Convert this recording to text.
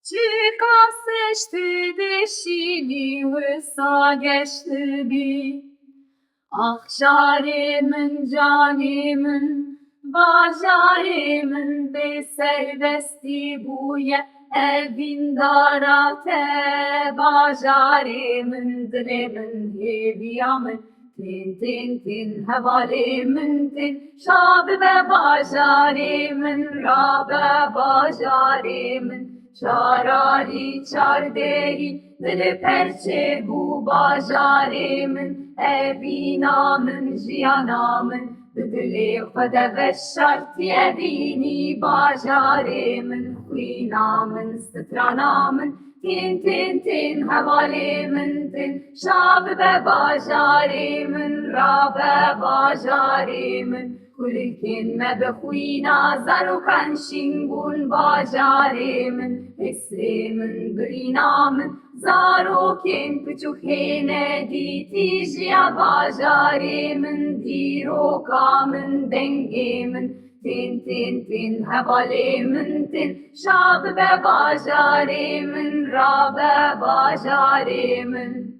Circa seçti dişini hırsa geçti bir. Ah şarimin canimin, bacarimin be serbesti buye evin darate bacarimin drimin hediyamin tin tin tin havalimin tin şabi ve bacarimin rabe bacarimin çarali çardeyi dili perçe bu bacarimin evinamin jiyanamin بدلي خدا الشرط يديني باجاري من خوينا من سترانا من تين تين تين حوالي من تين شعب باجاري من رابع باجاري من كل كلمة بخوينا زارو كان شنقون باجاري من اسري من برينا من زارو كين بجوخينة دي تيجي باجاري من ديرو من دنگي من تين تين تين حوالي من تين شعب باجاري من رابع باجاري من